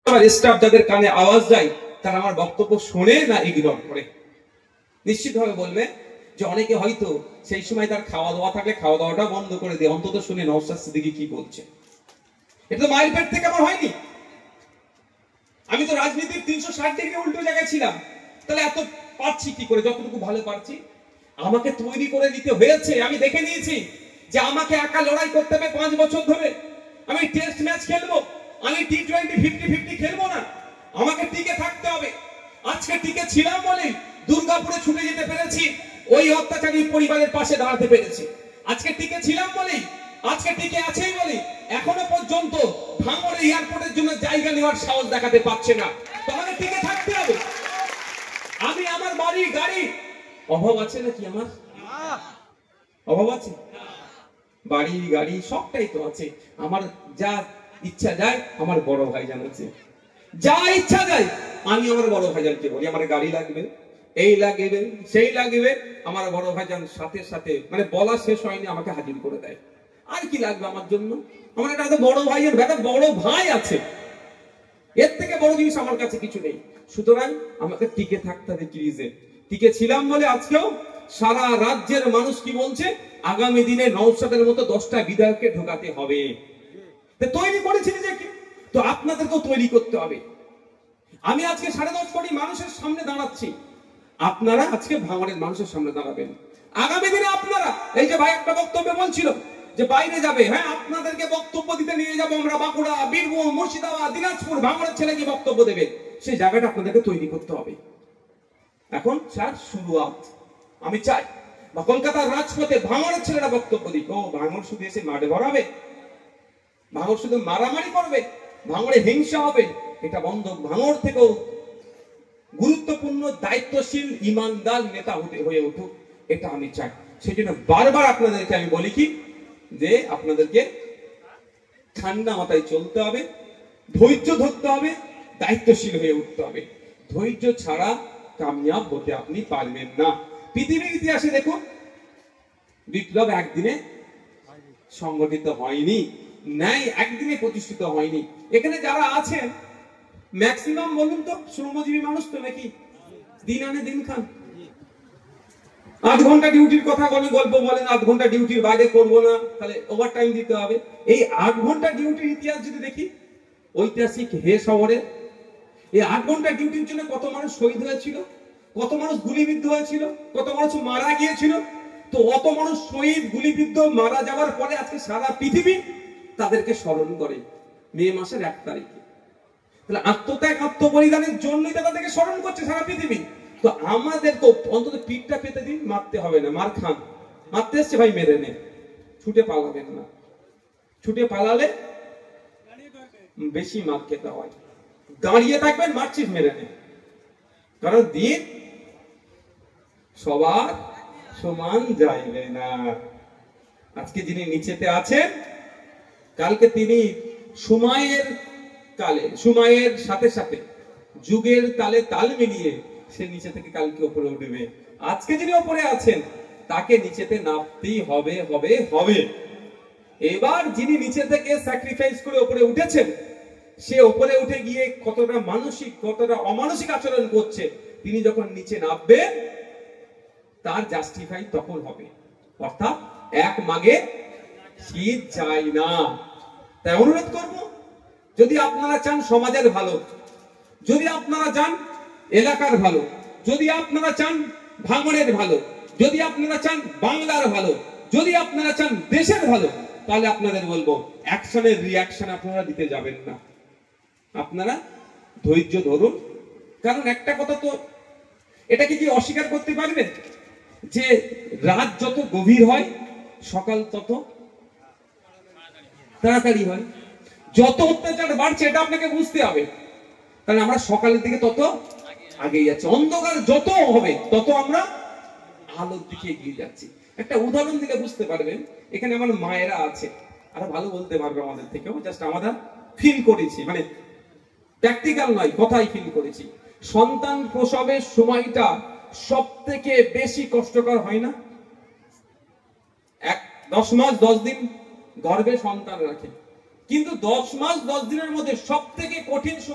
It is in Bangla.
স্টাফ যাদের কানে আওয়াজ যায় তারা আমার বক্তব্য শোনে না ইগনোর করে। নিশ্চিতভাবে বলবে যে অনেকে হয়তো সেই সময় তার খাওয়া দাওয়া থাকলে খাওয়া দাওয়াটা বন্ধ করে দিয়ে অন্তত শুনে নওশাদ সিদ্দিকী কি বলছে। এটা তো মায়ের পেট থেকে আমার হয়নি। আমি তো রাজনীতির 360 ডিগ্রি উল্টো জায়গায় ছিলাম, তাহলে এত পারছি কি করে? যতটুকু ভালো পারছি। আমাকে তৈরি করে নিতে হয়েছে। আমি দেখে নিয়েছি যে আমাকে একা লড়াই করতে হবে 5 বছর ধরে। আমি টেস্ট ম্যাচ খেলবো, আমি টি20 50-50 খেলবো না। আমাকে টিকে থাকতে হবে। আজকে টিকে ছিলাম বলে দুর্গাপুরে ছুটে যেতে পেরেছি, ওই অত্যাচারী পরিবারের পাশে দাঁড়াতে পেরেছি। আজকে টিকে ছিলাম বলে, আজকে টিকে আছেই বলে এখনো পর্যন্ত ভাঙড়ে এয়ারপোর্টের জন্য জায়গা নেওয়ার সাহস দেখাতে পারছে না। তাহলে টিকে থাকতে হবে। আমি আমার বাড়ি গাড়ি অভাব আছে নাকি? আমার অভাব আছে? বাড়ি গাড়ি সবটাই তো আছে। আমার যা ইচ্ছা যায় আমার বড় ভাই জানাচ্ছে, যা ইচ্ছা যায় আমি আমার বড় ভাইজানকে বলি আমার গাড়ি লাগবে, এই লাগবে, সেই লাগবে। আমার বড় ভাইজান সাথে সাথে মানে বলা শেষ হয়নি আমাকে হাজির করে দেয়। আর কি লাগবে আমার জন্য? আমার একটা বড় ভাইয়ের একটা বড় ভাই আছে, এর থেকে বড় জিনিস আমার কাছে কিছু নেই। সুতরাং আমাকে টিকে থাকতে হবে ক্রিজে। টিকে ছিলাম বলে আজকেও সারা রাজ্যের মানুষ কি বলছে, আগামী দিনে নওশাদের মতো 10টা বিধায়ককে ঢোকাতে হবে। তৈরি করেছি নিজেকে, তো আপনাদেরকেও তৈরি করতে হবে। আমি আজকে 10.5 কোটি মানুষের সামনে দাঁড়াচ্ছি, আপনারা আজকে ভাঙড়ের মানুষের সামনে দাঁড়াবেন। আগামী দিনে আপনারা এই যে ভাই একটা বক্তব্য বলছিল যে বাইরে যাবে, হ্যাঁ আপনাদেরকে বক্তব্য দিতে নিয়ে যাবো আমরা বাঁকুড়া, বীরভূম, মুর্শিদাবাদ, দিনাজপুর, ভাঙড়ের ছেলে কি বক্তব্য দেবে, সেই জায়গাটা আপনাদেরকে তৈরি করতে হবে। এখন স্যার শুরুয়াত আমি চাই, বা কলকাতার রাজপথে ভাঙড়ের ছেলেরা বক্তব্য দিক। ও ভাঙড় শুধু এসে মাঠে ভরাবে, ভাঙড় শুধু মারামারি করবে, ভাঙড়ে হিংসা হবে, এটা বন্ধ। ভাঙড় থেকেও গুরুত্বপূর্ণ দায়িত্বশীল ইমানদার নেতা হয়ে উঠুক, এটা আমি চাই। সেই জন্য বারবার আপনাদেরকে আমি বলি কি যে আপনাদেরকে ঠান্ডা মাথায় চলতে হবে, ধৈর্য ধরতে হবে, দায়িত্বশীল হয়ে উঠতে হবে। ধৈর্য ছাড়া কামিয়াব হতে আপনি পারবেন না। পৃথিবীর ইতিহাসে দেখুন, বিপ্লব একদিনে সংগঠিত হয়নি, ন্যায় একদিনে প্রতিষ্ঠিত হয়নি। এখানে যারা আছেন ম্যাক্সিমাম বলুন তো শ্রমজীবী মানুষ তো নাকি? দিন আনে দিন খান। 8 ঘন্টা ডিউটির কথা বলে গল্প বলেন, 8 ঘন্টা ডিউটির বাইরে করবো না, তাহলে ওভার টাইম দিতে হবে। এই 8 ঘন্টা ডিউটির ইতিহাস যদি দেখি, ঐতিহাসিক হে শহরে এই 8 ঘন্টা ডিউটির জন্য কত মানুষ শহীদ হয়েছিল, কত মানুষ গুলিবিদ্ধ হয়েছিল, কত মানুষ মারা গিয়েছিল। তো অত মানুষ শহীদ, গুলিবিদ্ধ, মারা যাওয়ার পরে আজকে সারা পৃথিবী তাদেরকে স্মরণ করে মে মাসের 1 তারিখে। তাহলে আত্মত্যাগ, আত্মবলিদানের জন্যই তাদেরকে স্মরণ করছে সারা পৃথিবী। তো আমাদের তো অন্তত পিঠটা পেতে দিন, মারতে হবে না। মার খান, মারতে এসছে ভাই মেরে নে, ছুটে পালাবেন না। ছুটে পালালে বেশি মার খেতে হয়। দাঁড়িয়ে থাকবেন, মারছিস মেরে নে। কারণ দিন সবার সমান যাইবে না। আজকে যিনি নিচেতে আছেন, কালকে তিনি সময়ের কালে, সময়ের সাথে সাথে যুগের তালে তাল মিলিয়ে সে নিচে থেকে কালকে উপরে উঠবে। আজকে যিনি উপরে আছেন তাকে নিচেতে নামতেই হবে হবে হবে। এবার যিনি নিচে থেকে স্যাক্রিফাইস করে উপরে উঠেছেন, সে উপরে উঠে গিয়ে কতটা মানসিক, কতটা অমানসিক আচরণ করছে, তিনি যখন নিচে নামবে তার জাস্টিফাই তখন হবে। অর্থাৎ এক মাগে শীত যায় না। তাই অনুরোধ করব, যদি আপনারা চান সমাজের ভালো, যদি আপনারা চান এলাকার ভালো, যদি আপনারা চান ভাঙড়ের ভালো, যদি আপনারা চান বাংলার ভালো, যদি আপনারা চান দেশের ভালো, তাহলে আপনাদের বলবো অ্যাকশনের রিঅ্যাকশন আপনারা দিতে যাবেন না। আপনারা ধৈর্য ধরুন। কারণ একটা কথা তো, এটাকে কি অস্বীকার করতে পারবেন যে রাত যত গভীর হয় সকাল তত তাড়াতাড়ি হয়। যত অত্যাচার বাড়ছে এটা আপনাকে বুঝতে হবে। কারণ আমরা সকালের দিকে তত আগেই যাচ্ছি, অন্ধকার যত হবে তত আমরা আলোর দিকে এগিয়ে যাচ্ছি। একটা উদাহরণ দিলে বুঝতে পারবেন। এখানে আমার মায়েরা আছে, আরো ভালো বলতে পারবে আমাদের থেকেও, জাস্ট আমরা ফিল করেছি, মানে প্র্যাকটিক্যাল নয়, কথাই ফিল করেছি। সন্তান প্রসবের সময়টা সব থেকে বেশি কষ্টকর হয় না? 10 মাস 10 দিন গর্ভে সন্তান রাখে, কিন্তু 10 মাস 10 দিনের মধ্যে সব থেকে কঠিন সময়